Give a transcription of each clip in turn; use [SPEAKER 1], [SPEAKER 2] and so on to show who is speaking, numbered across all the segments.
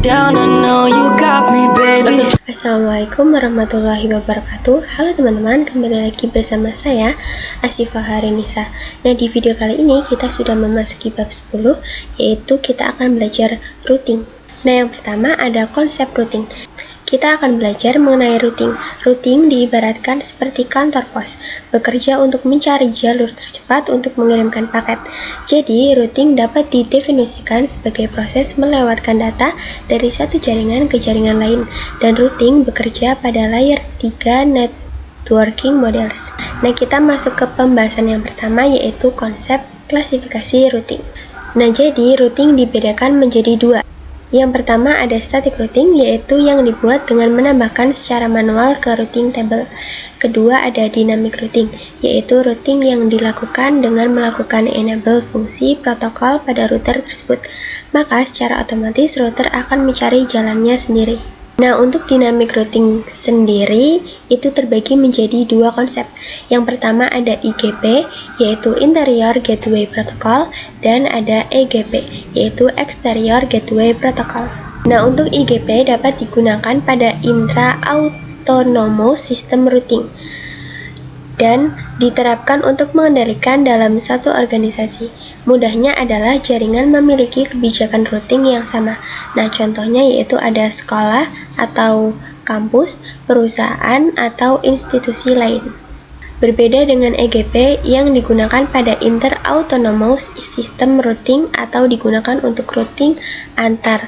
[SPEAKER 1] down, I know you got me, baby.
[SPEAKER 2] Assalamualaikum warahmatullahi wabarakatuh. Halo teman-teman, kembali lagi bersama saya Asifah Harinisa. Nah, di video kali ini kita sudah memasuki bab 10, yaitu kita akan belajar routing. Nah, yang pertama ada konsep routing. Kita akan belajar mengenai routing. Routing diibaratkan seperti kantor pos, bekerja untuk mencari jalur tercepat untuk mengirimkan paket. Jadi, routing dapat didefinisikan sebagai proses melewatkan data dari satu jaringan ke jaringan lain, dan routing bekerja pada layer 3 networking models. Nah, kita masuk ke pembahasan yang pertama, yaitu konsep klasifikasi routing. Nah, jadi routing dibedakan menjadi dua. Yang pertama ada static routing, yaitu yang dibuat dengan menambahkan secara manual ke routing table. Kedua ada dynamic routing, yaitu routing yang dilakukan dengan melakukan enable fungsi protokol pada router tersebut. Maka secara otomatis router akan mencari jalannya sendiri. Nah, untuk dynamic routing sendiri itu terbagi menjadi dua konsep. Yang pertama ada IGP, yaitu Interior Gateway Protocol, dan ada EGP, yaitu Exterior Gateway Protocol. Nah, untuk IGP dapat digunakan pada intra-autonomous system routing dan diterapkan untuk mengendalikan dalam satu organisasi. Mudahnya adalah jaringan memiliki kebijakan routing yang sama. Nah, contohnya yaitu ada sekolah atau kampus, perusahaan, atau institusi lain. Berbeda dengan EGP yang digunakan pada inter-autonomous system routing atau digunakan untuk routing antar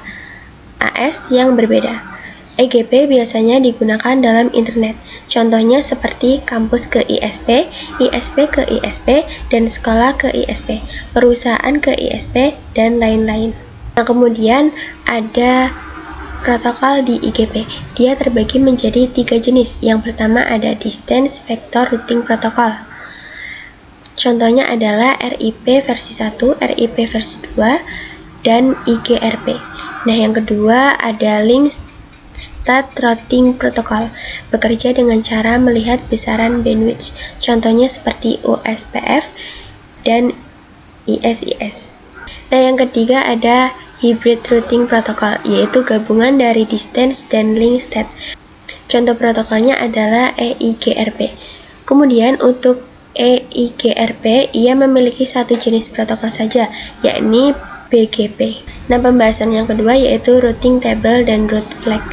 [SPEAKER 2] AS yang berbeda. EGP biasanya digunakan dalam internet, contohnya seperti kampus ke ISP, ISP ke ISP, dan sekolah ke ISP, perusahaan ke ISP, dan lain-lain. Nah, kemudian ada protokol di IGP. Dia terbagi menjadi 3 jenis. Yang pertama ada Distance Vector Routing Protocol. Contohnya adalah RIP versi 1, RIP versi 2, dan IGRP. Nah, yang kedua ada Link State Routing Protocol, bekerja dengan cara melihat besaran bandwidth, contohnya seperti OSPF dan ISIS. Nah, yang ketiga ada Hybrid Routing Protocol, yaitu gabungan dari distance dan link state. Contoh protokolnya adalah EIGRP. Kemudian untuk EIGRP, ia memiliki satu jenis protokol saja, yakni BGP. Nah, pembahasan yang kedua yaitu routing table dan route flag.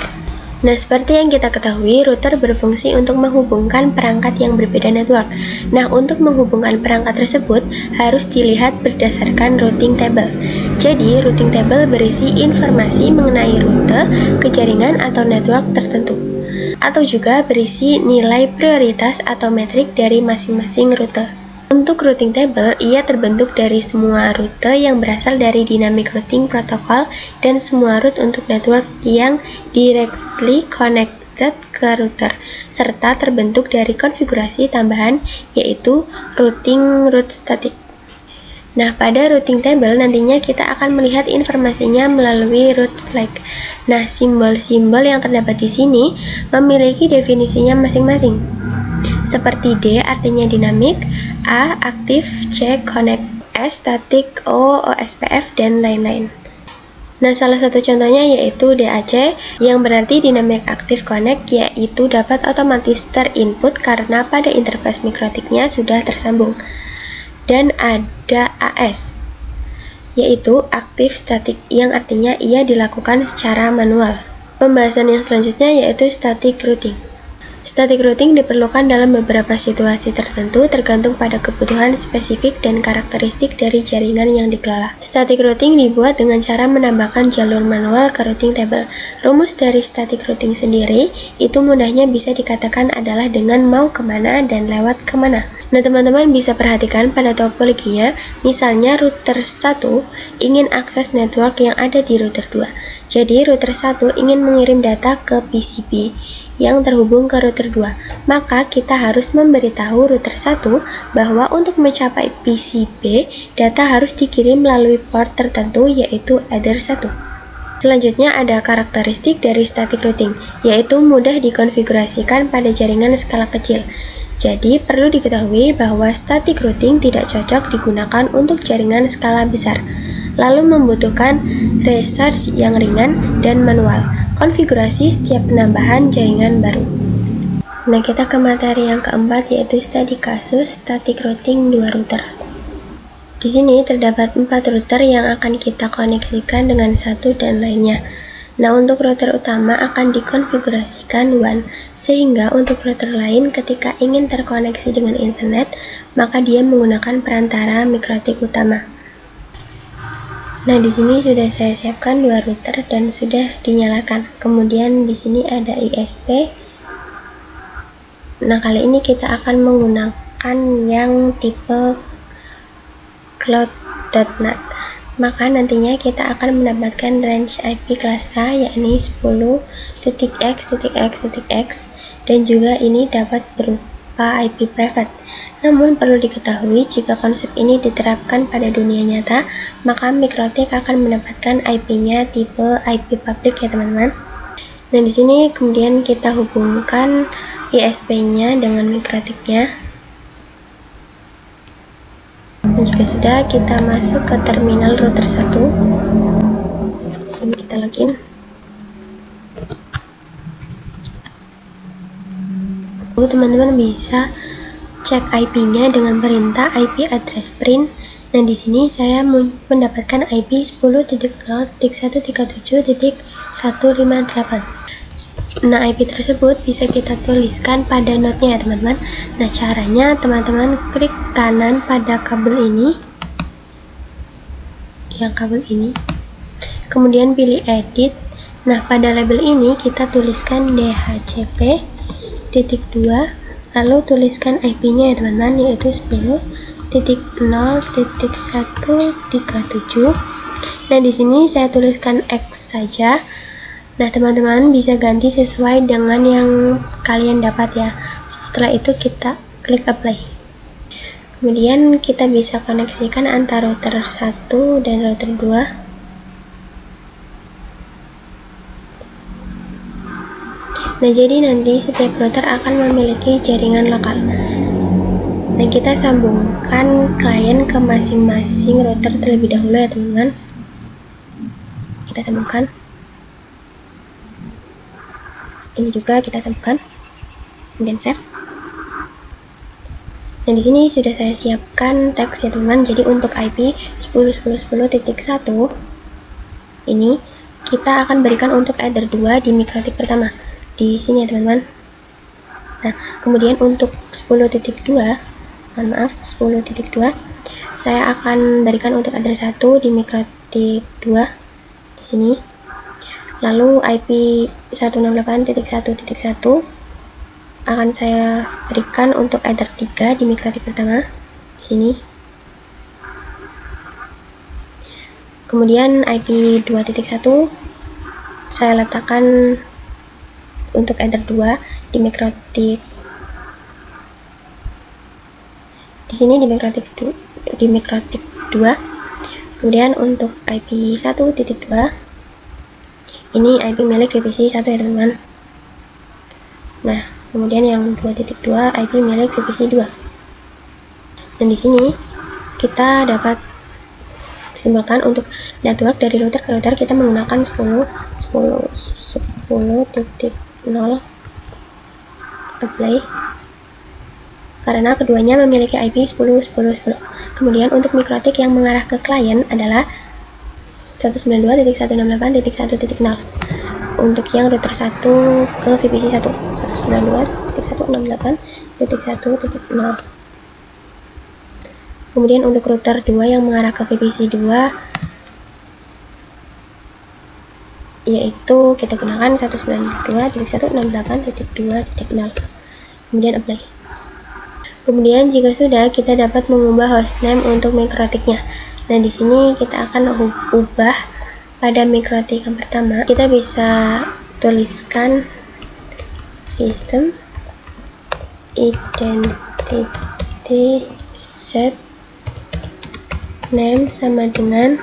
[SPEAKER 2] Nah, seperti yang kita ketahui, router berfungsi untuk menghubungkan perangkat yang berbeda network. Nah, untuk menghubungkan perangkat tersebut harus dilihat berdasarkan routing table. Jadi, routing table berisi informasi mengenai rute ke jaringan atau network tertentu, atau juga berisi nilai prioritas atau metrik dari masing-masing rute. Untuk routing table, ia terbentuk dari semua rute yang berasal dari dynamic routing protocol dan semua route untuk network yang directly connected ke router, serta terbentuk dari konfigurasi tambahan yaitu routing route static. Nah, pada routing table nantinya kita akan melihat informasinya melalui route flag. Nah, simbol-simbol yang terdapat di sini memiliki definisinya masing-masing. Seperti D artinya dinamik, A aktif, C connect, S static, O OSPF, dan lain-lain. Nah, salah satu contohnya yaitu DAC yang berarti dynamic active connect, yaitu dapat otomatis terinput karena pada interface mikrotiknya sudah tersambung. Dan ada AS yaitu active static yang artinya ia dilakukan secara manual. Pembahasan yang selanjutnya yaitu static routing. Static routing diperlukan dalam beberapa situasi tertentu tergantung pada kebutuhan spesifik dan karakteristik dari jaringan yang dikelola. Static routing dibuat dengan cara menambahkan jalur manual ke routing table. Rumus dari static routing sendiri itu mudahnya bisa dikatakan adalah dengan mau kemana dan lewat kemana. Nah, teman-teman bisa perhatikan pada topologinya, misalnya router 1 ingin akses network yang ada di router 2. Jadi, router 1 ingin mengirim data ke PCB yang terhubung ke router 2, maka kita harus memberitahu router 1 bahwa untuk mencapai PCB, data harus dikirim melalui port tertentu yaitu header 1. Selanjutnya ada karakteristik dari static routing, yaitu mudah dikonfigurasikan pada jaringan skala kecil. Jadi, perlu diketahui bahwa static routing tidak cocok digunakan untuk jaringan skala besar. lalu membutuhkan research yang ringan dan manual, konfigurasi setiap penambahan jaringan baru. Nah, kita ke materi yang keempat, yaitu studi kasus static routing 2 router. Di sini terdapat 4 router yang akan kita koneksikan dengan satu dan lainnya. Nah, untuk router utama akan dikonfigurasikan WAN, sehingga untuk router lain ketika ingin terkoneksi dengan internet, maka dia menggunakan perantara mikrotik utama. Nah, di sini sudah saya siapkan 2 router dan sudah dinyalakan. Kemudian di sini ada ISP. Nah, kali ini kita akan menggunakan yang tipe cloud.NAT. Maka nantinya kita akan mendapatkan range IP kelas A, yakni 10.x.x.x, dan juga ini dapat berupa IP private. Namun perlu diketahui, jika konsep ini diterapkan pada dunia nyata, maka mikrotik akan mendapatkan IP-nya tipe IP public ya teman-teman. Nah, di sini kemudian kita hubungkan ISP-nya dengan mikrotiknya. Dan jika sudah, kita masuk ke terminal router 1. Di sini kita login. Teman-teman bisa cek IP-nya dengan perintah IP address print. Nah, di sini saya mendapatkan IP 10.0.137.158. Nah, IP tersebut bisa kita tuliskan pada notenya ya teman-teman. Nah, caranya teman-teman klik kanan pada kabel ini, kemudian pilih edit. Nah, pada label ini kita tuliskan DHCP .2, lalu tuliskan IP-nya ya teman-teman, yaitu 10.0.137. Nah, di sini saya tuliskan X saja. Nah, teman-teman bisa ganti sesuai dengan yang kalian dapat ya. Setelah itu kita klik apply. Kemudian kita bisa koneksikan antara router 1 dan router 2. Nah, jadi nanti setiap router akan memiliki jaringan lokal. Nah, kita sambungkan klien ke masing-masing router terlebih dahulu ya teman-teman. Kita sambungkan. Ini juga kita sambungkan, kemudian save. Nah, di sini sudah saya siapkan teks ya teman-teman. Jadi untuk IP 10.10.10.1 ini kita akan berikan untuk header 2 di mikrotik pertama di sini ya teman-teman. Nah, kemudian untuk 10.2, saya akan berikan untuk header 1 di mikrotik 2 di sini. Lalu IP 168.1.1 akan saya berikan untuk header 3 di mikrotik pertama di sini. Kemudian IP 2.1 saya letakkan untuk header 2 di mikrotik di sini di mikrotik 2. Kemudian untuk IP 1.2 ini IP milik VPC 1 ya teman-teman. Nah, kemudian yang 2.2 IP milik VPC 2. Dan di sini kita dapat simpulkan untuk network dari router ke router kita menggunakan 10.0 apply, karena keduanya memiliki IP 10.10.10. Kemudian untuk mikrotik yang mengarah ke klien adalah 192.168.1.0. Untuk yang router 1 ke VPC 1 192.168.1.0. Kemudian untuk router 2 yang mengarah ke VPC 2 yaitu kita gunakan 192.168.2.0. Kemudian apply. Kemudian jika sudah, kita dapat mengubah hostname untuk mikrotiknya. Nah, di sini kita akan ubah pada mikrotik yang pertama. Kita bisa tuliskan sistem identity set name sama dengan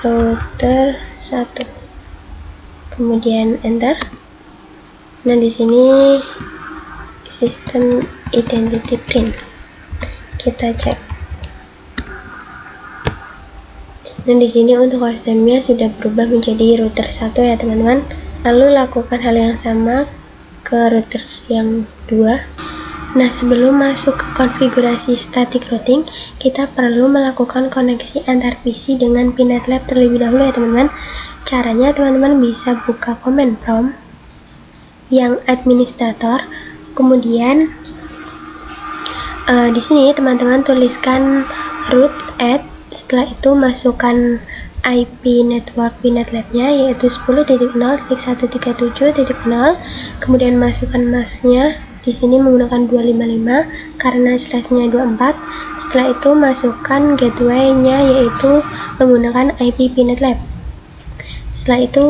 [SPEAKER 2] router 1. Kemudian enter. Nah, di sini sistem identity print. Kita cek. Nah, di sini untuk hostname-nya sudah berubah menjadi router 1 ya teman-teman. Lalu lakukan hal yang sama ke router yang 2. Nah, sebelum masuk ke konfigurasi static routing, kita perlu melakukan koneksi antar PC dengan Pinet Lab terlebih dahulu ya teman-teman. Caranya teman-teman bisa buka command prompt yang administrator, kemudian di sini teman-teman tuliskan root add, setelah itu masukkan IP network Pinet Lab-nya yaitu 10.0.137.0, kemudian masukkan masknya di sini menggunakan 255 karena slashnya 24. Setelah itu masukkan gateway-nya yaitu menggunakan IP Pinet Lab. Setelah itu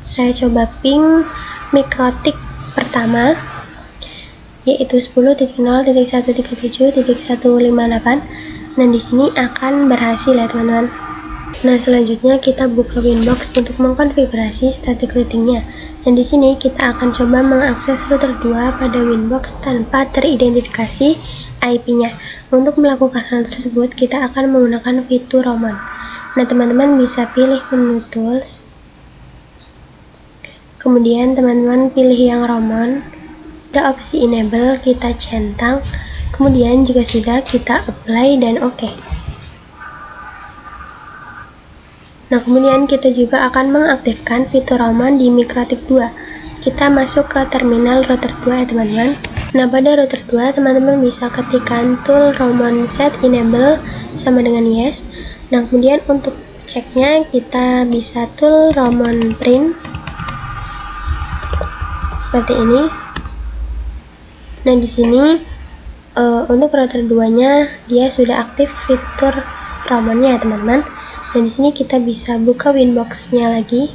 [SPEAKER 2] saya coba ping mikrotik pertama yaitu 10.0.137.158. Nah, di sini akan berhasil ya teman-teman. Nah, selanjutnya kita buka Winbox untuk mengkonfigurasi static routing-nya. Dan di sini kita akan coba mengakses router 2 pada Winbox tanpa teridentifikasi IP-nya. Untuk melakukan hal tersebut, kita akan menggunakan fitur Roman. Nah, teman-teman bisa pilih menu Tools. Kemudian teman-teman pilih yang Roman. Ada opsi Enable, kita centang. Kemudian jika sudah, kita apply dan oke. Nah, kemudian kita juga akan mengaktifkan fitur Roman di mikrotik 2. Kita masuk ke terminal router 2 ya teman-teman. Nah, pada router 2 teman-teman bisa ketikkan tool Roman set enable sama dengan yes. Nah, kemudian untuk ceknya kita bisa tool Roman print seperti ini. Nah, di sini untuk router 2-nya dia sudah aktif fitur Roman-nya ya teman-teman. Dan di sini kita bisa buka Winbox-nya lagi.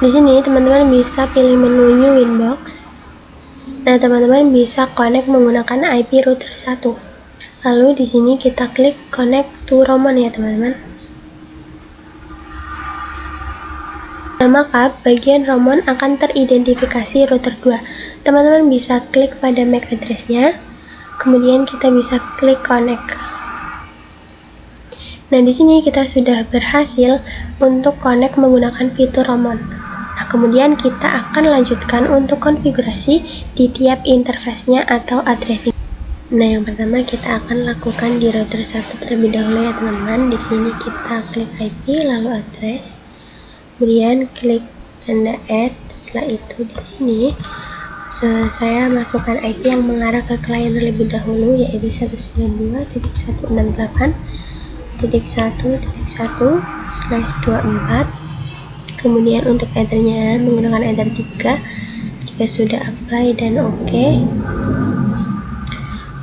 [SPEAKER 2] Di sini teman-teman bisa pilih menu New Winbox. Nah, teman-teman bisa connect menggunakan IP router 1. Lalu di sini kita klik connect to Roman ya teman-teman. Nah, maka bagian Roman akan teridentifikasi router 2. Teman-teman bisa klik pada MAC address-nya. Kemudian kita bisa klik connect. Nah, di sini kita sudah berhasil untuk connect menggunakan fitur Roman. Nah, kemudian kita akan lanjutkan untuk konfigurasi di tiap interface-nya atau addressing. Nah, yang pertama kita akan lakukan di router 1 terlebih dahulu ya teman-teman. Di sini kita klik IP lalu address. Kemudian klik tanda add. Setelah itu di sini saya masukkan IP yang mengarah ke klien terlebih dahulu yaitu 192.168.1.1/24. kemudian untuk ethernya menggunakan ether 3. Jika sudah apply dan oke,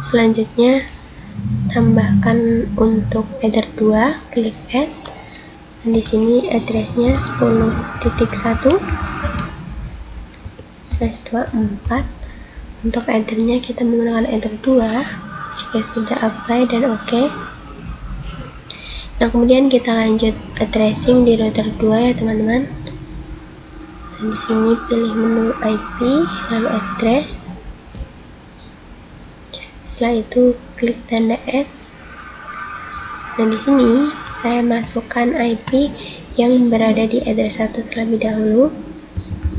[SPEAKER 2] selanjutnya tambahkan untuk ether 2, klik add. Dan di sini addressnya 10.1/24. untuk ethernya kita menggunakan ether 2. Jika sudah apply dan oke. Nah, kemudian kita lanjut addressing di router 2 ya teman-teman. Dan di sini pilih menu IP lalu address. Setelah itu klik tanda add. Dan di sini saya masukkan IP yang berada di address 1 terlebih dahulu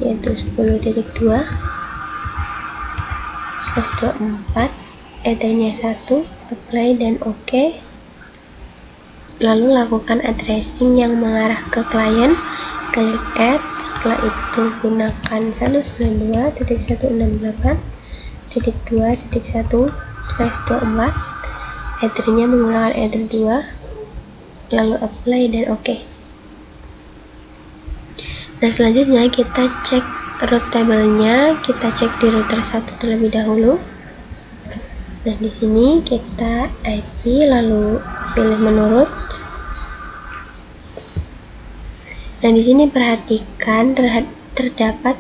[SPEAKER 2] yaitu 10.2/24. ethernya 1, apply dan oke. Lalu lakukan addressing yang mengarah ke klien, klik add. Setelah itu gunakan 192.168.2.1/24. ethernya menggunakan ether 2 lalu apply dan oke. Nah, selanjutnya kita cek route table-nya, kita cek di router 1 terlebih dahulu. Nah, di sini kita IP lalu pilih menu route. Nah, di sini perhatikan terdapat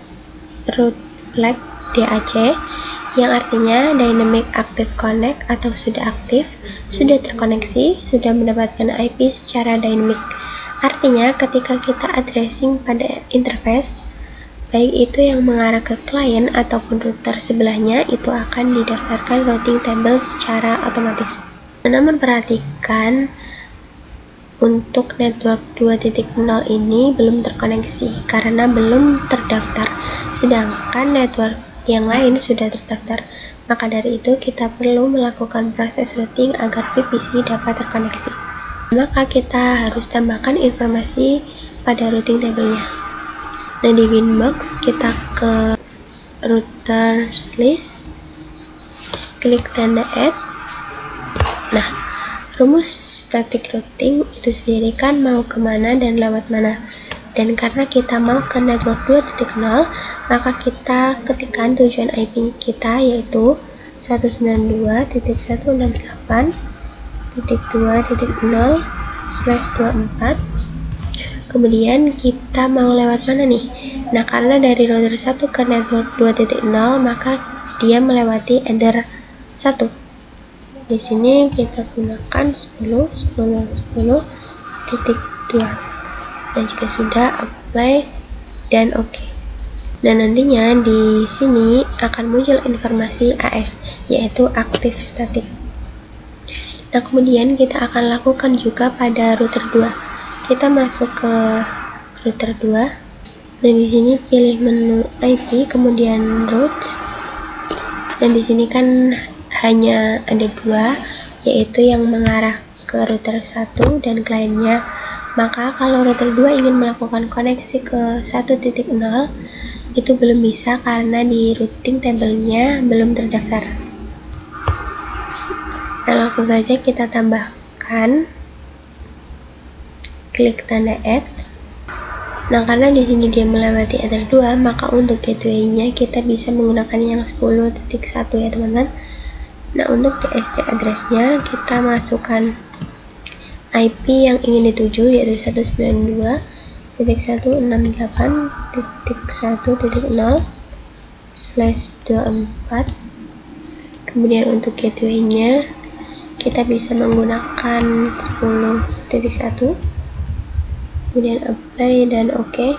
[SPEAKER 2] route flag DAC yang artinya Dynamic Active Connect atau sudah aktif, sudah terkoneksi, sudah mendapatkan IP secara dynamic. Artinya ketika kita addressing pada interface, baik itu yang mengarah ke klien ataupun router sebelahnya, itu akan didaftarkan routing table secara otomatis. Namun perhatikan untuk network 2.0 ini belum terkoneksi karena belum terdaftar, sedangkan network yang lain sudah terdaftar. Maka dari itu kita perlu melakukan proses routing agar VPC dapat terkoneksi. Maka kita harus tambahkan informasi pada routing table-nya. Nah, di Winbox kita ke routers list, klik tanda add. Nah, rumus static routing itu sendiri kan mau kemana dan lewat mana. Dan karena kita mau ke network 2.0, maka kita ketikkan tujuan IP kita yaitu 192.168.2.0/24. Kemudian kita mau lewat mana nih? Nah, karena dari router 1 ke network 2.0, maka dia melewati enter 1. Di sini kita gunakan 10.10.10.2. Dan jika sudah, apply dan oke. Dan nantinya di sini akan muncul informasi AS, yaitu active static. Nah, kemudian kita akan lakukan juga pada router 2. Kita masuk ke router 2. Dan di sini pilih menu IP, kemudian routes. Dan di sini kan hanya ada 2, yaitu yang mengarah ke router 1 dan kliennya. Maka kalau router 2 ingin melakukan koneksi ke 1.0, itu belum bisa karena di routing table-nya belum terdaftar. Nah, langsung saja kita tambahkan, klik tanda add. Nah, karena di sini dia melewati enter 2, maka untuk gateway-nya kita bisa menggunakan yang 10.1 ya teman-teman. Nah, untuk DST address-nya kita masukkan IP yang ingin dituju yaitu 192.168.1.0/24. Kemudian untuk gateway-nya kita bisa menggunakan 10.1. Kemudian apply dan oke.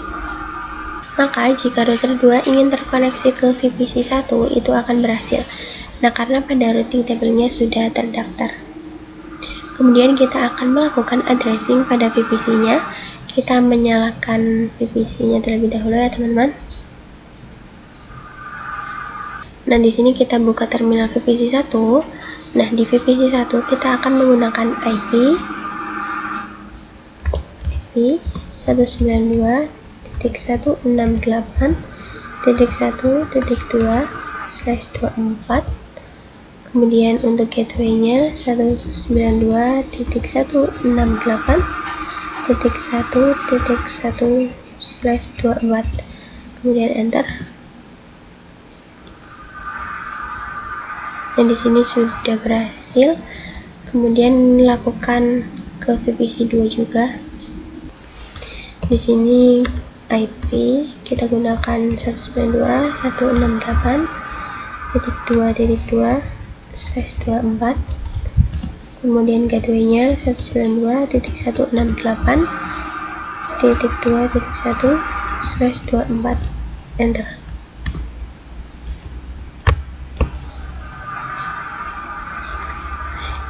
[SPEAKER 2] Maka jika router 2 ingin terkoneksi ke VPC 1, itu akan berhasil. Nah, karena pada routing table-nya sudah terdaftar. Kemudian kita akan melakukan addressing pada VPC-nya. Kita menyalakan VPC-nya terlebih dahulu ya teman-teman. Nah, di sini kita buka terminal VPC 1. Nah, di VPC 1 kita akan menggunakan IP 192.168.1.2/24. Kemudian untuk gateway-nya 192.168.1.1/24. Kemudian enter. Dan di sini sudah berhasil. Kemudian lakukan ke VPC 2 juga. Di sini IP kita gunakan 192.168.2.2/24. Kemudian gateway-nya 192.168.2.1/24. Enter.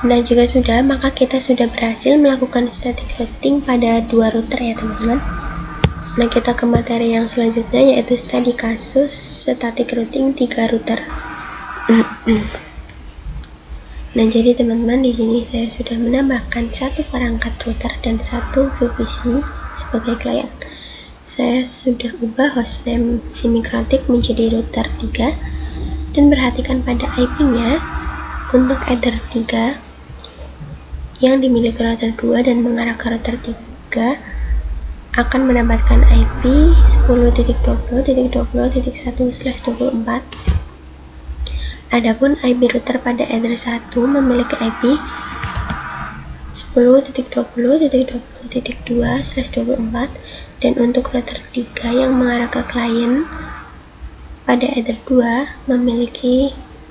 [SPEAKER 2] Nah, jika sudah, maka kita sudah berhasil melakukan static routing pada 2 router ya teman-teman. Nah, kita ke materi yang selanjutnya yaitu studi kasus static routing 3 router. Nah, jadi teman-teman, di sini saya sudah menambahkan 1 perangkat router dan 1 VPC sebagai klien. Saya sudah ubah hostname Simikrotik menjadi router 3 dan perhatikan pada IP-nya. Untuk header 3 yang dimiliki router 2 dan mengarah ke router 3 akan mendapatkan IP 10.20.20.1/24. Adapun IP router pada header 1 memiliki IP 10.20.20.2/24, dan untuk router 3 yang mengarah ke klien pada header 2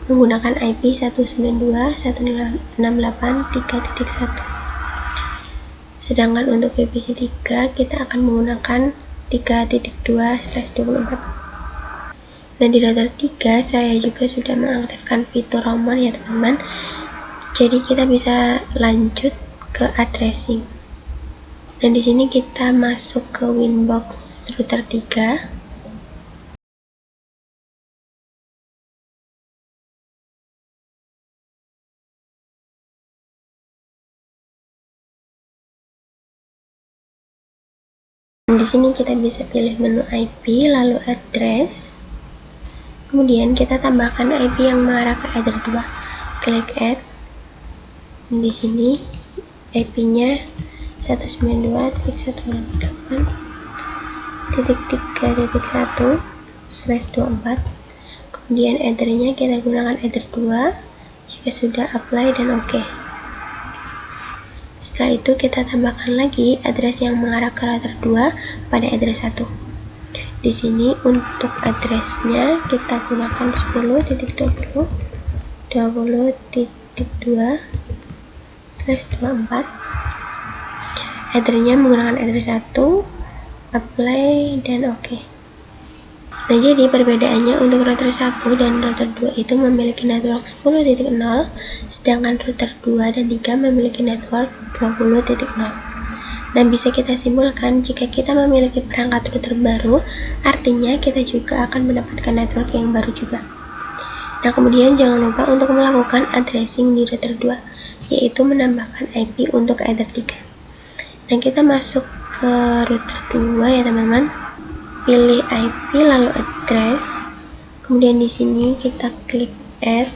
[SPEAKER 2] menggunakan IP 192.168.3.1. Sedangkan untuk VPC 3 kita akan menggunakan 3.2/24. Nah, di router 3 saya juga sudah mengaktifkan fitur roaming ya teman-teman. Jadi kita bisa lanjut ke addressing. Nah, di sini kita masuk ke Winbox router 3. Di sini kita bisa pilih menu IP, lalu address. Kemudian kita tambahkan IP yang mengarah ke header 2. Klik add. Di sini IP-nya 192.168.3.1/24. Kemudian header-nya kita gunakan header 2. Jika sudah, apply dan OK. Setelah itu kita tambahkan lagi address yang mengarah ke router 2 pada address 1. Di sini untuk addressnya kita gunakan 10.20.20.2/24. Headernya menggunakan address 1, apply dan OK. Nah, jadi perbedaannya untuk router 1 dan router 2 itu memiliki network 10.0, sedangkan router 2 dan 3 memiliki network 20.0. Nah, bisa kita simpulkan jika kita memiliki perangkat router baru, artinya kita juga akan mendapatkan network yang baru juga. Nah, kemudian jangan lupa untuk melakukan addressing di router 2, yaitu menambahkan IP untuk header 3. Nah, kita masuk ke router 2 ya teman-teman. Pilih IP lalu address. Kemudian di sini kita klik add.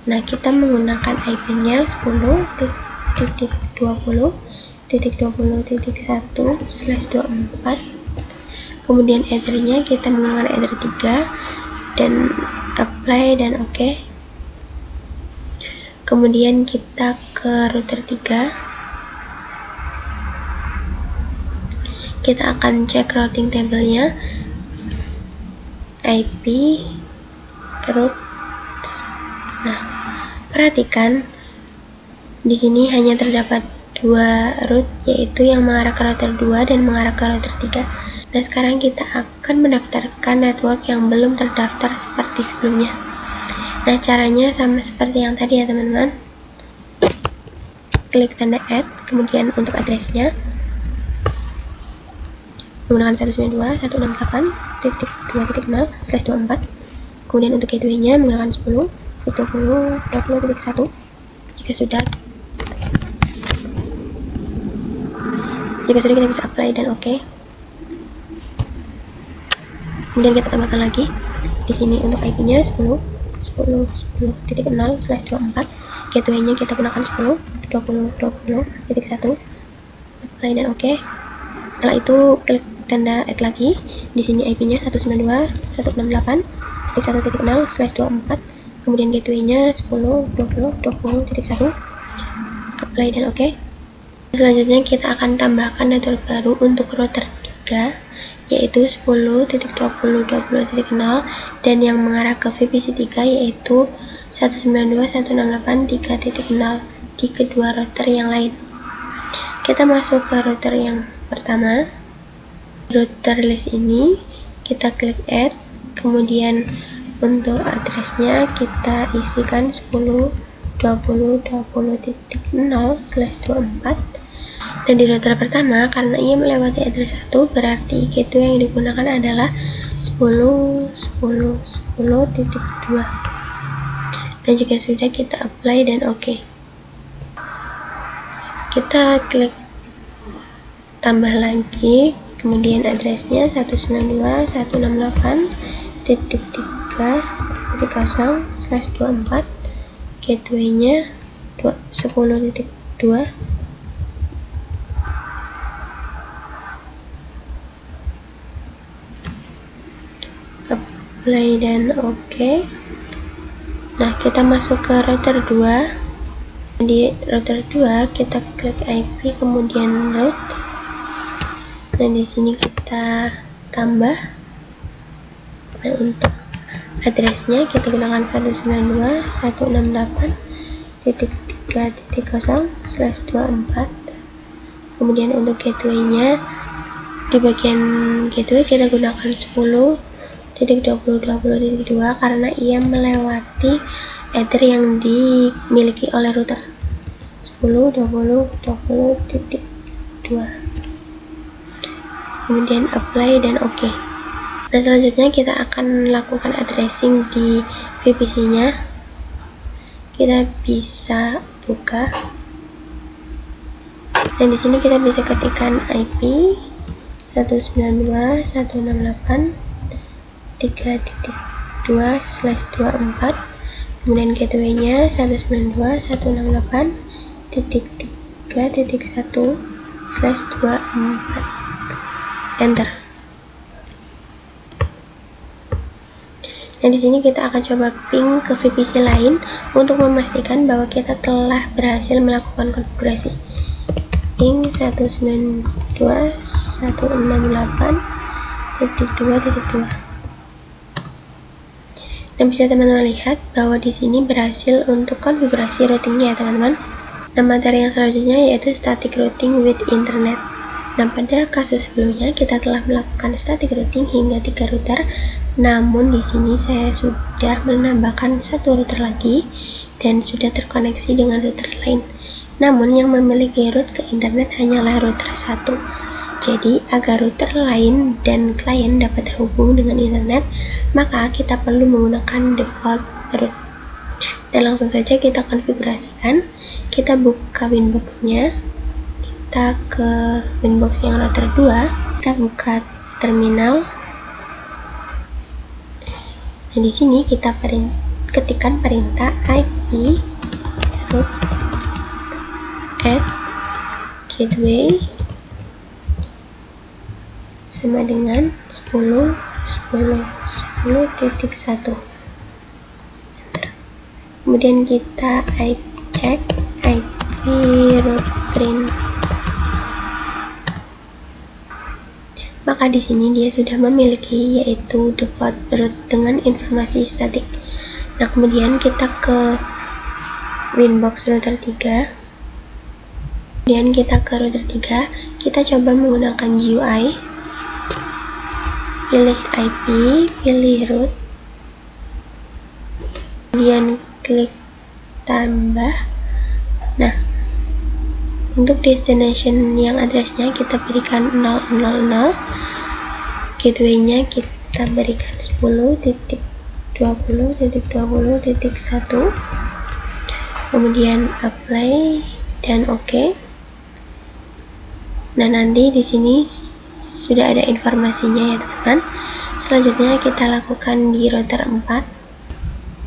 [SPEAKER 2] Nah, kita menggunakan IP-nya 10.20.20.1/24. Kemudian header-nya kita menggunakan header 3 dan apply dan OK. Kemudian kita ke router 3. Kita akan cek routing table-nya, IP, route. Nah, perhatikan di sini hanya terdapat 2 route, yaitu yang mengarah ke router 2 dan mengarah ke router 3. Nah, sekarang kita akan mendaftarkan network yang belum terdaftar seperti sebelumnya. Nah, caranya sama seperti yang tadi ya teman-teman. Klik tanda add, kemudian untuk address-nya menggunakan 192.168.2.0/24. Kemudian untuk gateway-nya menggunakan 10.20.20.1. Jika sudah kita bisa apply dan OK. Kemudian kita tambahkan lagi di sini untuk IP-nya 10.10.10.0/24. Gateway-nya kita gunakan 10.20.20.1. Apply dan OK. Setelah itu klik tanda add lagi. Di sini IP-nya 192.168.1.0/24. Kemudian gateway-nya 10.20.20.1. Apply dan OK. Selanjutnya kita akan tambahkan network baru untuk router 3, yaitu 10.20.20.0 dan yang mengarah ke VPC 3 yaitu 192.168.3.0 di kedua router yang lain. Kita masuk ke router yang pertama. Router list ini kita klik add, kemudian untuk addressnya kita isikan 10.20.20.0/24. dan di router pertama, karena ia melewati address 1, berarti gateway yang digunakan adalah 10.10.10.2. dan jika sudah, kita apply dan OK. Kita klik tambah lagi, kemudian addressnya 192.168.3.0/24, gateway-nya 10.2. Apply dan OK. Nah, kita masuk ke router 2. Di router 2 kita klik IP kemudian route. Dan di sini kita tambah. Nah, untuk addressnya kita gunakan 192.168.3.0/24. Kemudian untuk gateway-nya, di bagian gateway kita gunakan 10.20.20.2 karena ia melewati header yang dimiliki oleh router 10.20.20.2, kemudian apply dan oke. Nah, selanjutnya kita akan lakukan addressing di VPC nya. Kita bisa buka, dan di sini kita bisa ketikkan IP 192.168.3.2/24, kemudian gateway-nya 192.168.3.1/24, enter. Nah, di sini kita akan coba ping ke VPC lain untuk memastikan bahwa kita telah berhasil melakukan konfigurasi. Ping 192.168.2.2. Nah, bisa teman-teman lihat bahwa di sini berhasil untuk konfigurasi routingnya ya teman-teman. Nah, materi yang selanjutnya yaitu static routing with internet. Nah, pada kasus sebelumnya kita telah melakukan static routing hingga 3 router, namun di sini saya sudah menambahkan 1 router lagi dan sudah terkoneksi dengan router lain. Namun yang memiliki root ke internet hanyalah router 1. Jadi agar router lain dan klien dapat terhubung dengan internet, maka kita perlu menggunakan default root. Dan langsung saja kita konfigurasikan. Kita buka Winbox-nya. Kita ke Winbox yang router 2, kita buka terminal. Nah, di sini kita ketikkan perintah IP root add gateway sama dengan 10.10.10.1. Kemudian kita check IP root print. Maka di sini dia sudah memiliki yaitu default root dengan informasi statik. Nah, kemudian kita ke Winbox router 3. Kemudian kita ke router 3, kita coba menggunakan GUI. Pilih IP, pilih root. Kemudian klik tambah. Nah, untuk destination yang addressnya kita berikan 000, gateway-nya kita berikan 10.20.20.1, kemudian apply dan oke. Nah, nanti di sini sudah ada informasinya ya teman-teman. Selanjutnya kita lakukan di router 4.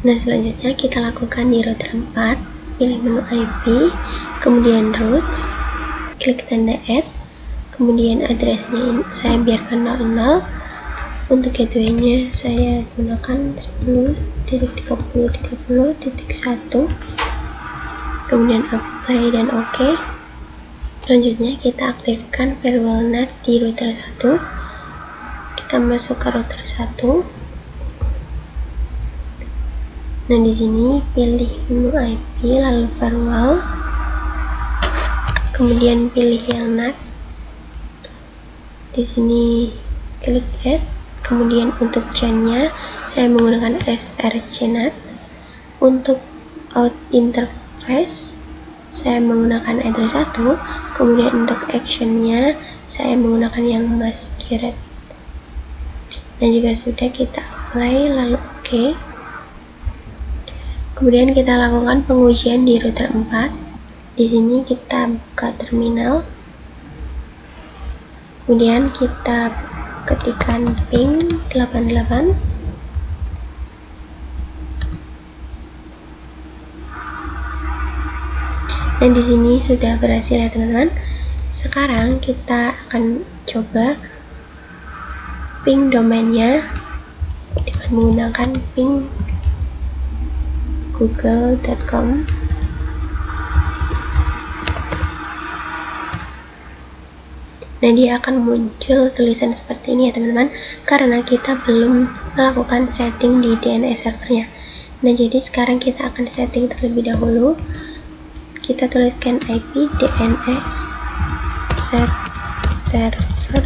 [SPEAKER 2] Nah, selanjutnya kita lakukan di router 4, pilih menu IP, kemudian routes, klik tanda add, kemudian addressnya saya biarkan 00, untuk gateway-nya saya gunakan 10.30.30.1, kemudian apply dan oke. Selanjutnya kita aktifkan firewall NAT di router 1, kita masuk ke router 1. Nah, di sini pilih menu IP lalu firewall, kemudian pilih yang NAT. Di sini klik add, kemudian untuk CHAN-nya saya menggunakan SRC NAT. Untuk out interface saya menggunakan address 1, kemudian untuk action-nya saya menggunakan yang masquerade. Dan jika sudah, kita apply lalu oke. Kemudian kita lakukan pengujian di router 4. Di sini kita buka terminal. Kemudian kita ketikkan ping 88. Dan di sini sudah berhasil ya teman-teman. Sekarang kita akan coba ping domainnya dengan menggunakan ping google.com. Nah, dia akan muncul tulisan seperti ini ya teman-teman, karena kita belum melakukan setting di DNS servernya. Nah, jadi sekarang kita akan setting terlebih dahulu. Kita tuliskan IP DNS server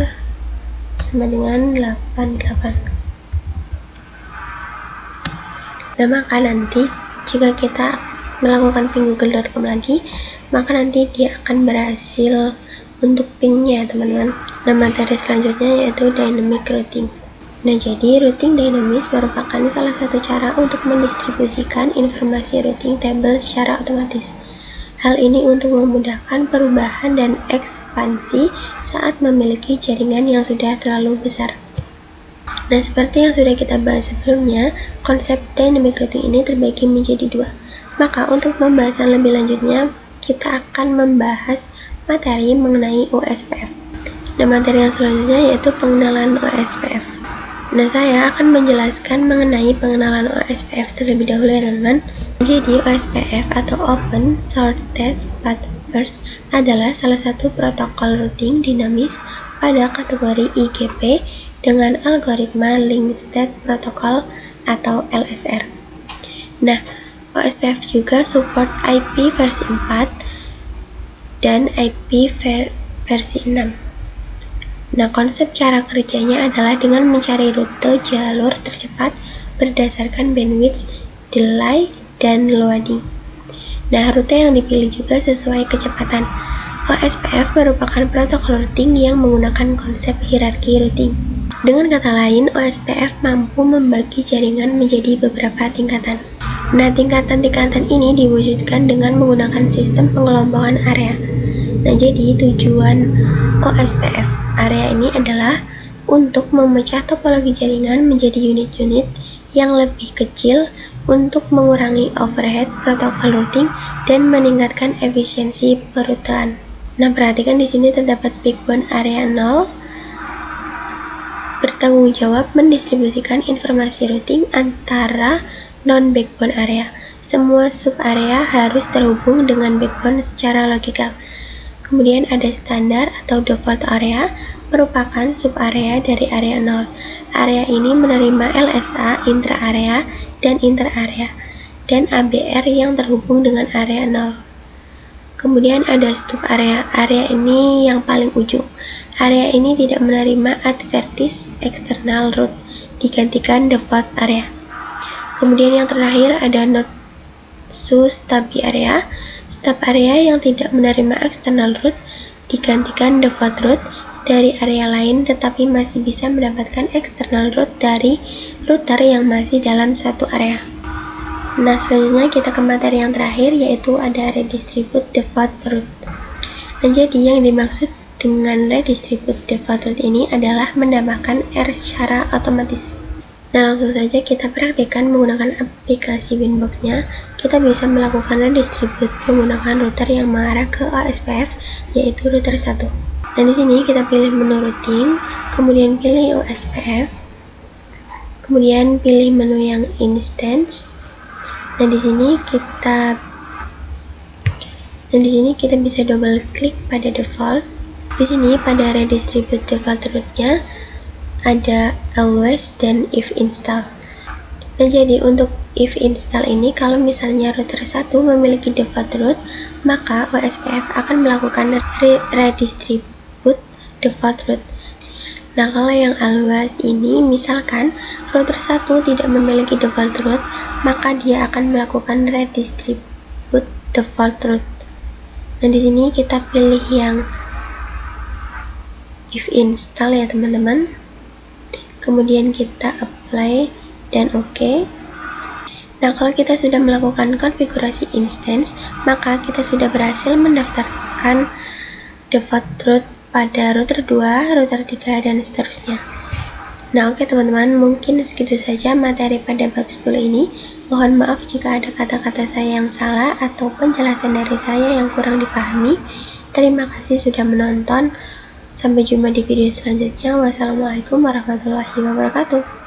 [SPEAKER 2] sama dengan 88. Nah, maka nanti jika kita melakukan ping google.com lagi, maka nanti dia akan berhasil untuk pingnya teman-teman. Nah, materi selanjutnya yaitu dynamic routing. Nah, jadi routing dinamis merupakan salah satu cara untuk mendistribusikan informasi routing table secara otomatis. Hal ini untuk memudahkan perubahan dan ekspansi saat memiliki jaringan yang sudah terlalu besar. Nah, seperti yang sudah kita bahas sebelumnya, konsep dynamic routing ini terbagi menjadi dua. Maka untuk pembahasan lebih lanjutnya, kita akan membahas materi mengenai OSPF. Nah, materi yang selanjutnya yaitu pengenalan OSPF. Nah, saya akan menjelaskan mengenai pengenalan OSPF terlebih dahulu ya teman-teman. Jadi, OSPF atau Open Shortest Path First adalah salah satu protokol routing dinamis pada kategori IGP dengan algoritma Link State Protocol atau LSR. Nah, OSPF juga support IP versi 4 dan IP versi 6. Nah, konsep cara kerjanya adalah dengan mencari rute jalur tercepat berdasarkan bandwidth, delay, dan loading. Nah, rute yang dipilih juga sesuai kecepatan. OSPF merupakan protokol routing yang menggunakan konsep hierarki routing. Dengan kata lain, OSPF mampu membagi jaringan menjadi beberapa tingkatan. Nah, tingkatan-tingkatan ini diwujudkan dengan menggunakan sistem pengelompokan area. Nah, jadi tujuan OSPF area ini adalah untuk memecah topologi jaringan menjadi unit-unit yang lebih kecil untuk mengurangi overhead protokol routing dan meningkatkan efisiensi perutean. Nah, perhatikan di sini terdapat backbone area 0 bertanggung jawab mendistribusikan informasi routing antara non-backbone area. Semua sub-area harus terhubung dengan backbone secara logikal. Kemudian ada standar atau default area, merupakan sub-area dari area 0. Area ini menerima LSA intra-area dan inter-area, dan ABR yang terhubung dengan area 0. Kemudian ada stub-area, area ini yang paling ujung. Area ini tidak menerima advertis external route, digantikan default area. Kemudian yang terakhir ada not so stub area, stub area yang tidak menerima external route, digantikan default route dari area lain tetapi masih bisa mendapatkan external route dari router yang masih dalam satu area. Nah, selanjutnya kita ke materi yang terakhir yaitu ada redistribute default route. Nah, jadi yang dimaksud dengan redistribute default route ini adalah menambahkan R secara otomatis. Nah, langsung saja kita praktikkan menggunakan aplikasi Winbox-nya. Kita bisa melakukan redistribute menggunakan router yang mengarah ke OSPF, yaitu router 1. Nah, di sini kita pilih menu routing, kemudian pilih OSPF, kemudian pilih menu yang instance. Nah, di sini kita bisa double klik pada default. Di sini pada redistribute default route-nya ada always dan if install. Nah, jadi untuk if install ini kalau misalnya router 1 memiliki default route, maka OSPF akan melakukan redistribute default route. Nah, kalau yang always ini misalkan router 1 tidak memiliki default route, maka dia akan melakukan redistribute default route. Nah, di sini kita pilih yang if install ya teman-teman. Kemudian kita apply dan OK. Nah, kalau kita sudah melakukan konfigurasi instance, maka kita sudah berhasil mendaftarkan default route pada router 2, router 3, dan seterusnya. Nah, oke teman-teman, mungkin segitu saja materi pada bab 10 ini. Mohon maaf jika ada kata-kata saya yang salah atau penjelasan dari saya yang kurang dipahami. Terima kasih sudah menonton. Sampai jumpa di video selanjutnya. Wassalamualaikum warahmatullahi wabarakatuh.